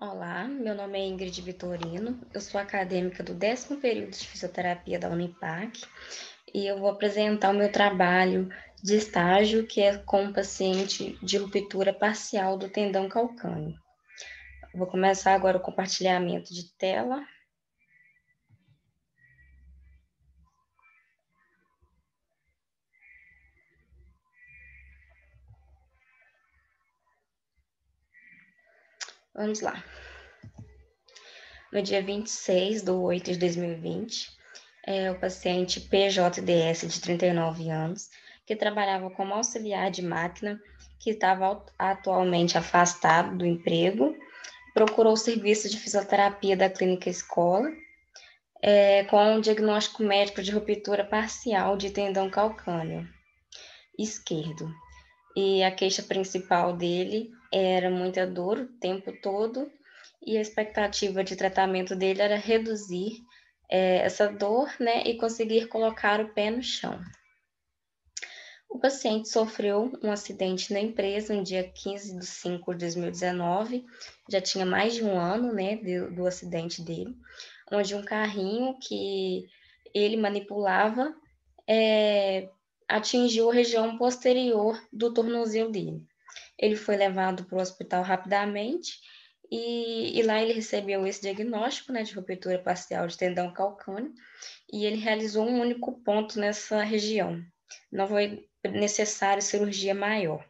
Olá, meu nome é Ingrid Vitorino, eu sou acadêmica do 10º período de fisioterapia da Unipac e eu vou apresentar o meu trabalho de estágio, que é com um paciente de ruptura parcial do tendão calcâneo. Vou começar agora o compartilhamento de tela. Vamos lá. No dia 26/8/2020, o paciente PJDS, de 39 anos, que trabalhava como auxiliar de máquina, que estava atualmente afastado do emprego, procurou o serviço de fisioterapia da clínica escola, com um diagnóstico médico de ruptura parcial de tendão calcâneo esquerdo. E a queixa principal dele era muita dor o tempo todo, e a expectativa de tratamento dele era reduzir essa dor, né, e conseguir colocar o pé no chão. O paciente sofreu um acidente na empresa no dia 15/5/2019, já tinha mais de um ano, né, do acidente dele, onde um carrinho que ele manipulava atingiu a região posterior do tornozelo dele. Ele foi levado para o hospital rapidamente e lá ele recebeu esse diagnóstico, né, de ruptura parcial de tendão calcâneo, e ele realizou um único ponto nessa região. Não foi necessário cirurgia maior.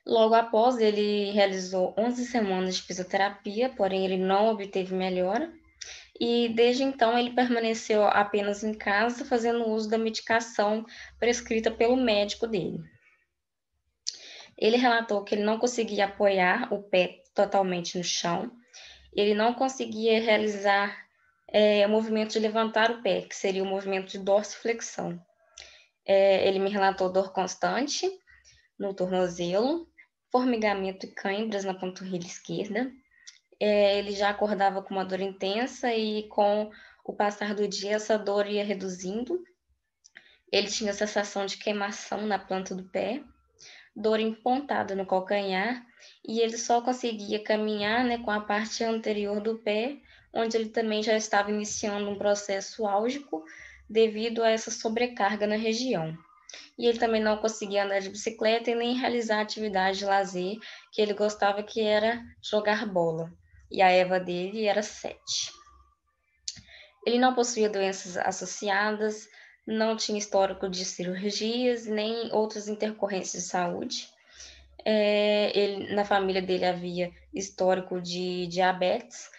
Logo após, ele realizou 11 semanas de fisioterapia, porém ele não obteve melhora, e desde então ele permaneceu apenas em casa, fazendo uso da medicação prescrita pelo médico dele. Ele relatou que ele não conseguia apoiar o pé totalmente no chão, ele não conseguia realizar o movimento de levantar o pé, que seria o movimento de dorsiflexão. Ele me relatou dor constante no tornozelo, formigamento e câimbras na panturrilha esquerda. Ele já acordava com uma dor intensa e com o passar do dia essa dor ia reduzindo. Ele tinha sensação de queimação na planta do pé, dor empontada no calcanhar, e ele só conseguia caminhar, né, com a parte anterior do pé, onde ele também já estava iniciando um processo álgico devido a essa sobrecarga na região. E ele também não conseguia andar de bicicleta e nem realizar atividade de lazer que ele gostava, que era jogar bola. E a EVA dele era 7. Ele não possuía doenças associadas, não tinha histórico de cirurgias, nem outras intercorrências de saúde. Na família dele havia histórico de diabetes,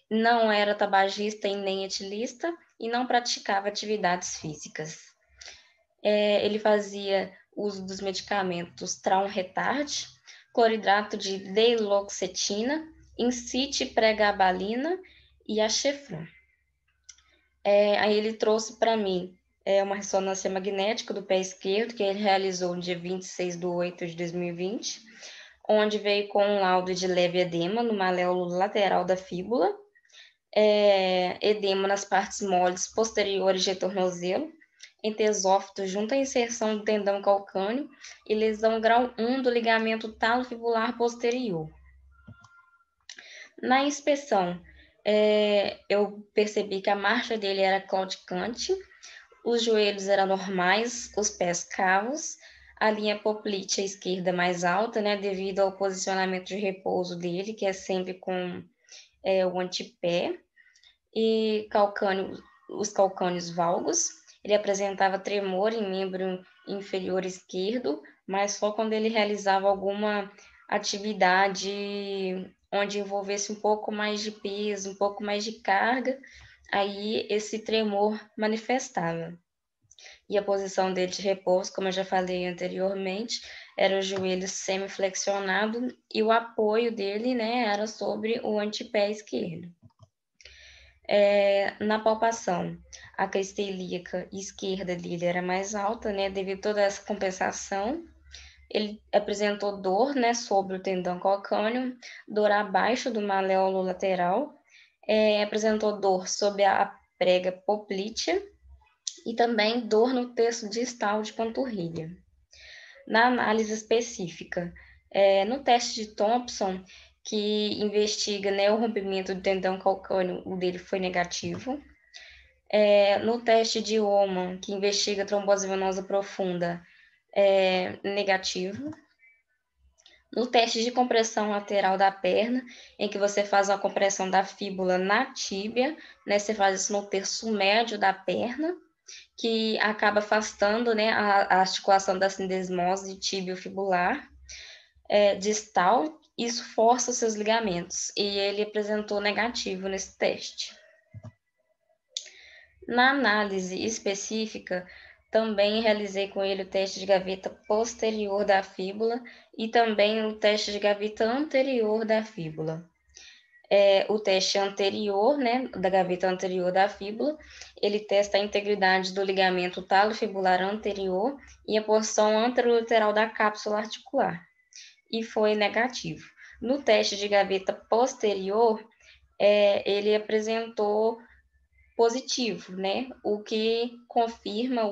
não era tabagista e nem etilista e não praticava atividades físicas. Ele fazia uso dos medicamentos Traum Retard, cloridrato de deiloxetina, Incite pregabalina e Achefran. Aí ele trouxe para mim uma ressonância magnética do pé esquerdo, que ele realizou no dia 26/8/2020, onde veio com um laudo de leve edema no maléolo lateral da fíbula, edema nas partes moles posteriores de tornozelo, entesófito junto à inserção do tendão calcâneo e lesão grau 1 do ligamento talofibular posterior. Na inspeção, eu percebi que a marcha dele era claudicante, os joelhos eram normais, os pés cavos, a linha poplite à esquerda mais alta, né, devido ao posicionamento de repouso dele, que é sempre com o antepé, e os calcâneos valgos. Ele apresentava tremor em membro inferior esquerdo, mas só quando ele realizava alguma atividade onde envolvesse um pouco mais de peso, um pouco mais de carga, aí esse tremor manifestava. E a posição dele de repouso, como eu já falei anteriormente, era o joelho semiflexionado e o apoio dele, né, era sobre o antepé esquerdo. Na palpação, a crista ilíaca esquerda dele era mais alta, né, devido a toda essa compensação. Ele apresentou dor, né, sobre o tendão calcâneo, dor abaixo do maléolo lateral, apresentou dor sobre a prega poplítea e também dor no terço distal de panturrilha. Na análise específica, no teste de Thompson, que investiga, né, o rompimento do tendão calcâneo, o dele foi negativo. No teste de Oman, que investiga trombose venosa profunda, negativo. No teste de compressão lateral da perna, em que você faz uma compressão da fíbula na tíbia, né? Você faz isso no terço médio da perna, que acaba afastando, né, a articulação da sindesmose tíbio-fibular distal. Isso força os seus ligamentos, e ele apresentou negativo nesse teste. Na análise específica, também realizei com ele o teste de gaveta posterior da fíbula e também o teste de gaveta anterior da fíbula. O teste anterior, né, da gaveta anterior da fíbula, ele testa a integridade do ligamento talofibular anterior e a porção anterolateral da cápsula articular, e foi negativo. No teste de gaveta posterior, ele apresentou positivo, né? O que confirma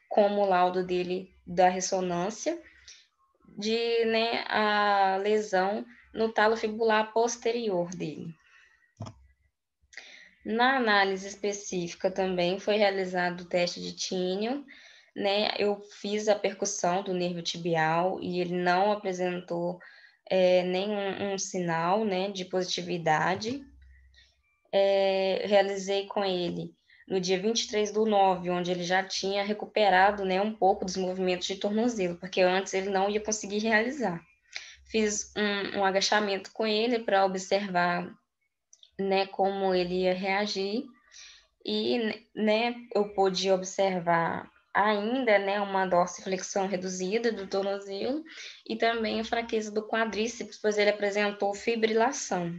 como o laudo dele da ressonância de, né, a lesão no talo fibular posterior dele. Na análise específica também foi realizado o teste de Tinel, né? Eu fiz a percussão do nervo tibial e ele não apresentou nenhum sinal, né, de positividade. Realizei com ele no dia 23/9, onde ele já tinha recuperado, né, um pouco dos movimentos de tornozelo, porque antes ele não ia conseguir realizar. Fiz um agachamento com ele para observar, né, como ele ia reagir, e, né, eu pude observar ainda, né, uma dorsiflexão reduzida do tornozelo e também a fraqueza do quadríceps, pois ele apresentou fibrilação.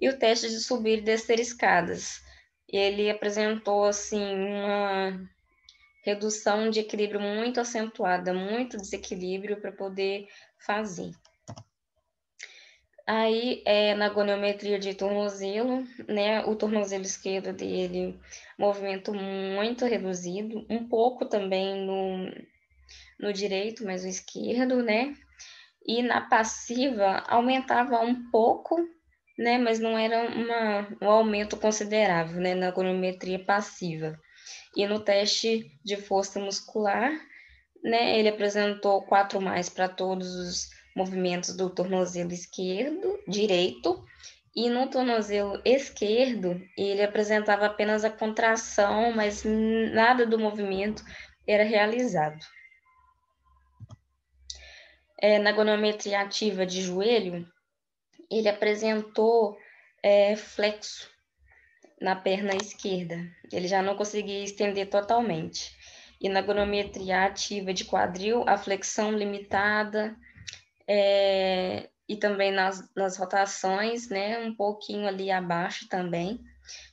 E o teste de subir e descer escadas. Ele apresentou, assim, uma redução de equilíbrio muito acentuada, muito desequilíbrio para poder fazer. Aí, na goniometria de tornozelo, né, o tornozelo esquerdo dele, movimento muito reduzido, um pouco também no direito, mas o esquerdo, né, e na passiva aumentava um pouco, né, mas não era um aumento considerável, né, na goniometria passiva. E no teste de força muscular, né, ele apresentou 4+ para todos os movimentos do tornozelo direito, e no tornozelo esquerdo, ele apresentava apenas a contração, mas nada do movimento era realizado. Na goniometria ativa de joelho, ele apresentou flexo na perna esquerda. Ele já não conseguia estender totalmente. E na goniometria ativa de quadril, a flexão limitada, e também nas rotações, né, um pouquinho ali abaixo também.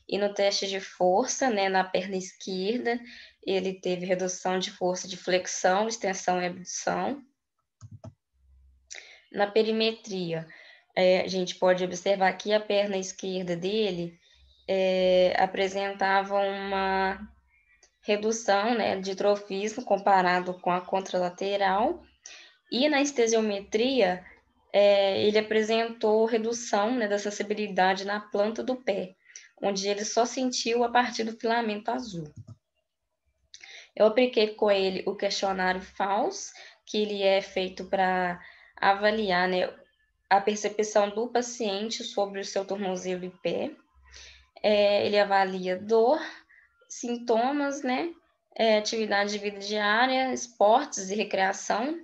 E no teste de força, né, na perna esquerda, ele teve redução de força de flexão, extensão e abdução. Na perimetria, a gente pode observar que a perna esquerda dele apresentava uma redução, né, de trofismo comparado com a contralateral, e na estesiometria ele apresentou redução, né, da sensibilidade na planta do pé, onde ele só sentiu a partir do filamento azul. Eu apliquei com ele o questionário FAUS, que ele é feito para avaliar, né, a percepção do paciente sobre o seu tornozelo e pé. Ele avalia dor, sintomas, né, atividade de vida diária, esportes e recreação,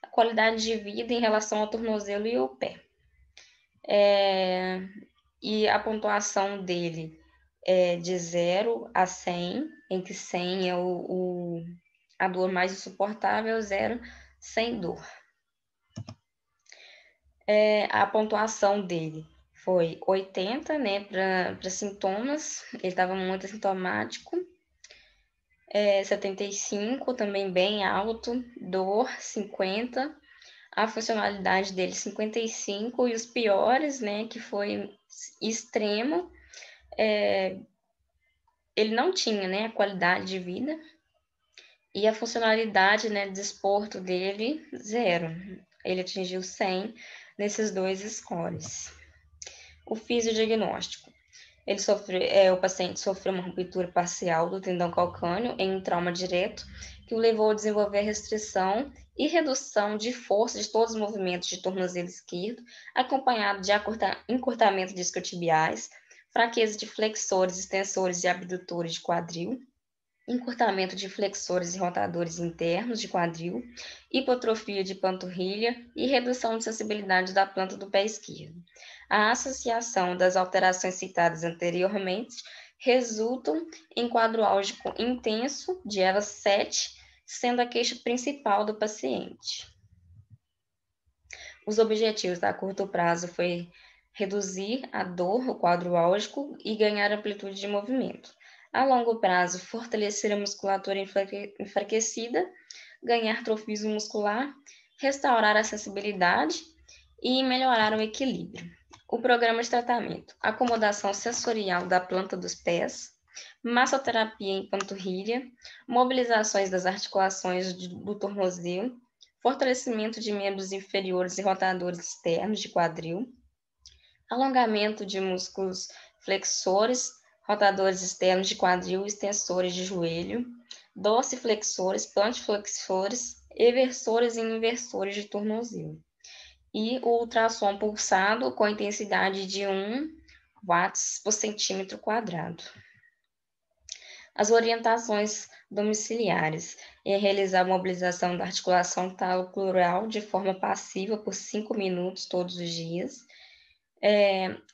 a qualidade de vida em relação ao tornozelo e ao pé. E a pontuação dele é de 0 a 100, em que 100 é a dor mais insuportável, 0, sem dor. A pontuação dele foi 80, né, para sintomas, ele estava muito assintomático. 75, também bem alto, dor, 50, a funcionalidade dele, 55, e os piores, né, que foi extremo, ele não tinha, né, a qualidade de vida, e a funcionalidade, né, desporto dele, 0. Ele atingiu 100 nesses dois scores. O fisiodiagnóstico. O paciente sofreu uma ruptura parcial do tendão calcâneo em um trauma direto, que o levou a desenvolver restrição e redução de força de todos os movimentos de tornozelo esquerdo, acompanhado de encurtamento de isquiotibiais, fraqueza de flexores, extensores e abdutores de quadril, encurtamento de flexores e rotadores internos de quadril, hipotrofia de panturrilha e redução de sensibilidade da planta do pé esquerdo. A associação das alterações citadas anteriormente resultam em quadro álgico intenso de EVA 7, sendo a queixa principal do paciente. Os objetivos a curto prazo foi reduzir a dor, o quadro álgico, e ganhar amplitude de movimento. A longo prazo, fortalecer a musculatura enfraquecida, ganhar trofismo muscular, restaurar a sensibilidade e melhorar o equilíbrio. O programa de tratamento: acomodação sensorial da planta dos pés, massoterapia em panturrilha, mobilizações das articulações do tornozelo, fortalecimento de membros inferiores e rotadores externos de quadril, alongamento de músculos flexores, rotadores externos de quadril e extensores de joelho, dorsiflexores, plantiflexores, eversores e inversores de tornozelo. E o ultrassom pulsado com intensidade de 1 watts por centímetro quadrado. As orientações domiciliares é realizar a mobilização da articulação talocrural de forma passiva por 5 minutos todos os dias,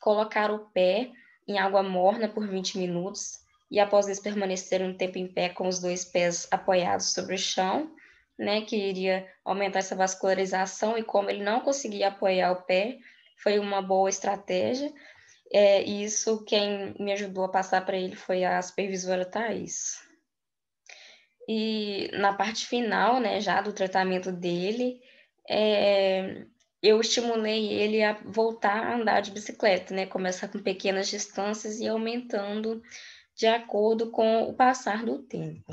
colocar o pé em água morna por 20 minutos e após isso permanecer um tempo em pé com os dois pés apoiados sobre o chão, né, que iria aumentar essa vascularização, e como ele não conseguia apoiar o pé, foi uma boa estratégia. Isso quem me ajudou a passar para ele foi a supervisora Thais. E na parte final, né, já do tratamento dele, eu estimulei ele a voltar a andar de bicicleta, né, começar com pequenas distâncias e aumentando de acordo com o passar do tempo.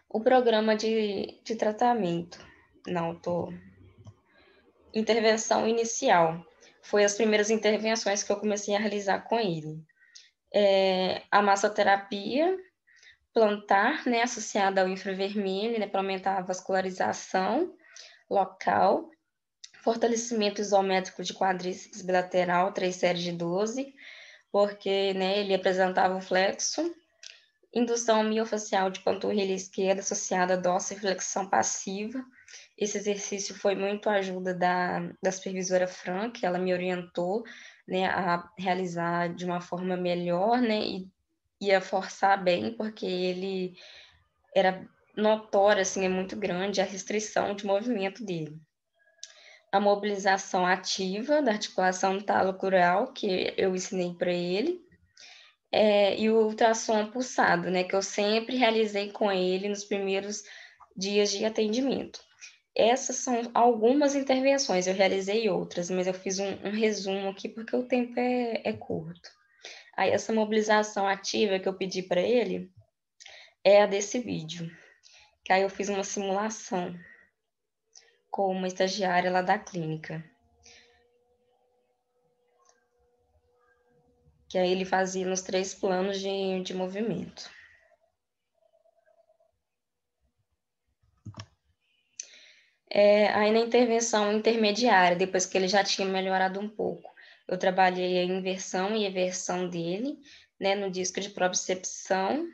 O programa de tratamento, intervenção inicial, foi as primeiras intervenções que eu comecei a realizar com ele. A massoterapia plantar, né, associada ao infravermelho, né, para aumentar a vascularização local, fortalecimento isométrico de quadríceps bilateral, 3 séries de 12, porque, né, ele apresentava o flexo, indução miofacial de panturrilha esquerda associada a dorsiflexão passiva. Esse exercício foi muito a ajuda da supervisora Fran, que ela me orientou, né, a realizar de uma forma melhor, né, e ia forçar bem, porque ele era notório, assim, é muito grande a restrição de movimento dele. A mobilização ativa da articulação talocrural, que eu ensinei para ele, e o ultrassom pulsado, né, que eu sempre realizei com ele nos primeiros dias de atendimento. Essas são algumas intervenções, eu realizei outras, mas eu fiz um resumo aqui porque o tempo é curto. Aí, essa mobilização ativa que eu pedi para ele é a desse vídeo, que aí eu fiz uma simulação com uma estagiária lá da clínica. Que aí ele fazia nos 3 planos de movimento. Aí na intervenção intermediária, depois que ele já tinha melhorado um pouco, eu trabalhei a inversão e eversão dele, né, no disco de propriocepção.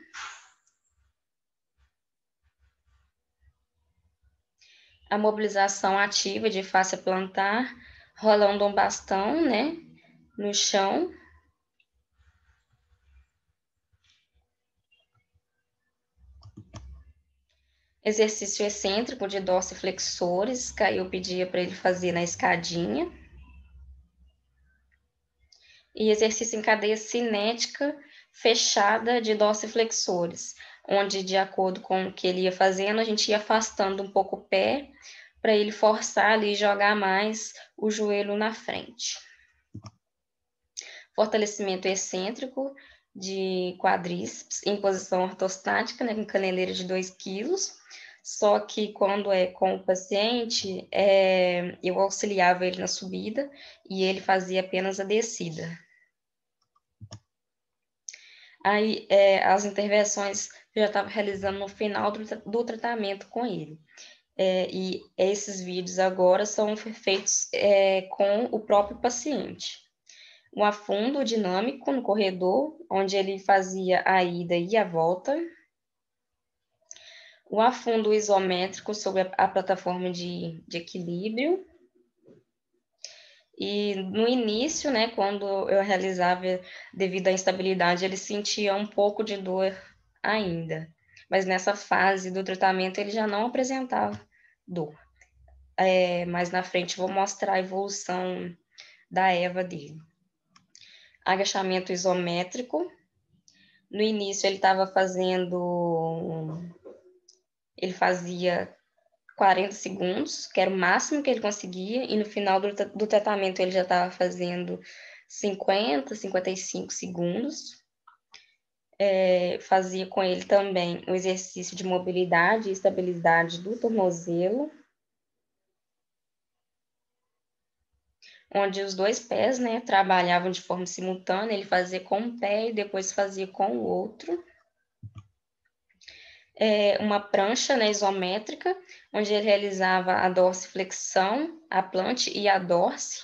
A mobilização ativa de face plantar, rolando um bastão, né, no chão. Exercício excêntrico de dorsiflexores, que aí eu pedia para ele fazer na escadinha. E exercício em cadeia cinética fechada de dorsiflexores, onde, de acordo com o que ele ia fazendo, a gente ia afastando um pouco o pé para ele forçar ali e jogar mais o joelho na frente. Fortalecimento excêntrico de quadríceps em posição ortostática, né, com caneleira de 2 kg, Só que quando é com o paciente, eu auxiliava ele na subida e ele fazia apenas a descida. Aí, as intervenções eu já estava realizando no final do tratamento com ele. E esses vídeos agora são feitos com o próprio paciente. Um afundo dinâmico no corredor, onde ele fazia a ida e a volta. Um afundo isométrico sobre a plataforma de equilíbrio. E no início, né, quando eu realizava, devido à instabilidade, ele sentia um pouco de dor ainda. Mas nessa fase do tratamento ele já não apresentava dor. Mais na frente vou mostrar a evolução da EVA dele. Agachamento isométrico. No início ele fazia 40 segundos, que era o máximo que ele conseguia, e no final do tratamento ele já estava fazendo 50, 55 segundos. Fazia com ele também o exercício de mobilidade e estabilidade do tornozelo, onde os dois pés, né, trabalhavam de forma simultânea, ele fazia com um pé e depois fazia com o outro. Uma prancha, né, isométrica, onde ele realizava a dorsiflexão, a plante e a dorse,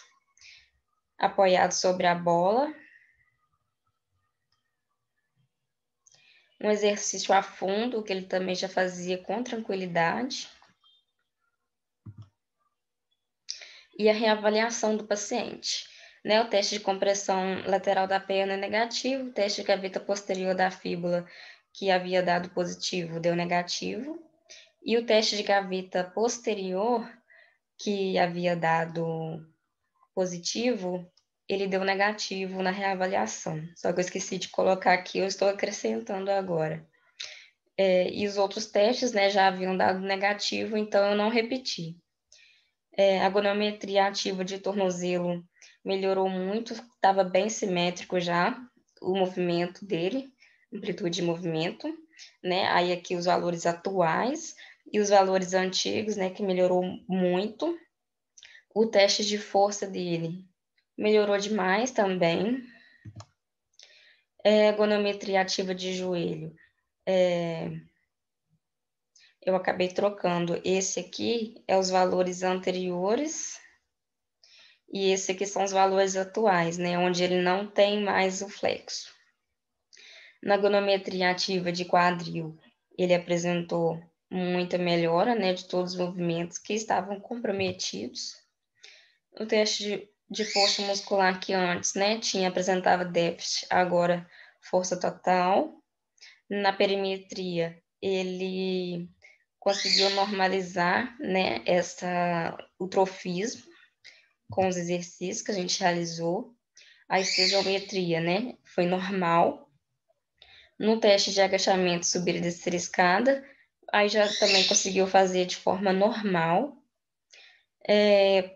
apoiado sobre a bola. Um exercício a fundo, que ele também já fazia com tranquilidade. E a reavaliação do paciente. Né, o teste de compressão lateral da perna é negativo, o teste de gaveta posterior da fíbula, que havia dado positivo, deu negativo. E o teste de gaveta posterior, que havia dado positivo, ele deu negativo na reavaliação. Só que eu esqueci de colocar aqui, eu estou acrescentando agora. E os outros testes, né, já haviam dado negativo, então eu não repeti. A goniometria ativa de tornozelo melhorou muito, estava bem simétrico já o movimento dele, amplitude de movimento, né? Aí aqui os valores atuais e os valores antigos, né, que melhorou muito. O teste de força dele melhorou demais também. Goniometria ativa de joelho. Eu acabei trocando. Esse aqui é os valores anteriores e esse aqui são os valores atuais, né? Onde ele não tem mais o flexo. Na goniometria ativa de quadril, ele apresentou muita melhora, né? De todos os movimentos que estavam comprometidos. O teste de força muscular que antes, né? Apresentava déficit, agora força total. Na perimetria, ele conseguiu normalizar, né, o trofismo com os exercícios que a gente realizou. A estesiometria, né, foi normal. No teste de agachamento, subir e descer escada, aí já também conseguiu fazer de forma normal.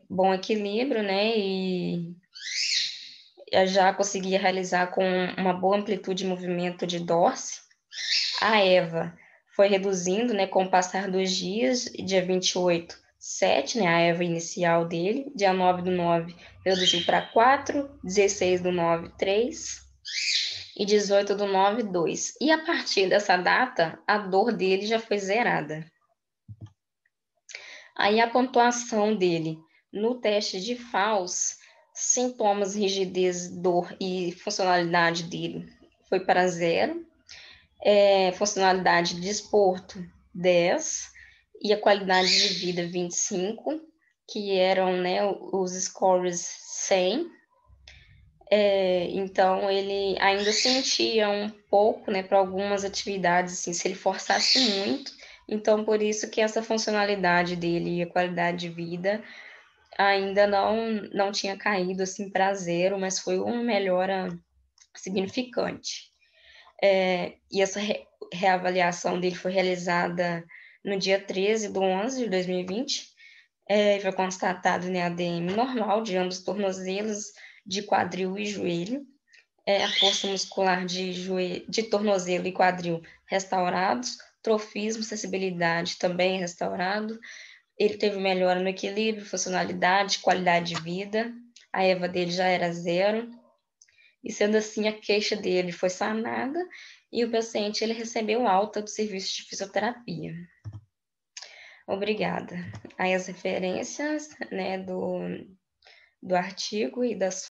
Bom equilíbrio, né, e já conseguia realizar com uma boa amplitude de movimento de dorse. A EVA foi reduzindo, né, com o passar dos dias, dia 28, 7, né, a EVA inicial dele, dia 9 do 9, reduziu para 4, 16 do 9, 3 e 18 do 9, 2. E a partir dessa data, a dor dele já foi zerada. Aí a pontuação dele no teste de FAUS, sintomas, rigidez, dor e funcionalidade dele foi para 0. Funcionalidade de desporto, 10, e a qualidade de vida, 25, que eram, né, os scores 100. Então, ele ainda sentia um pouco, né, para algumas atividades, assim, se ele forçasse muito. Então, por isso que essa funcionalidade dele e a qualidade de vida ainda não tinha caído, assim, para 0, mas foi uma melhora significante. E essa reavaliação dele foi realizada no dia 13 de 11 de 2020. Foi constatado, né, ADM normal de ambos os tornozelos, de quadril e joelho. A força muscular de tornozelo e quadril restaurados, trofismo, sensibilidade também restaurado. Ele teve melhora no equilíbrio, funcionalidade, qualidade de vida. A EVA dele já era 0. E sendo assim, a queixa dele foi sanada e o paciente ele recebeu alta do serviço de fisioterapia. Obrigada. Aí as referências, né, do artigo e das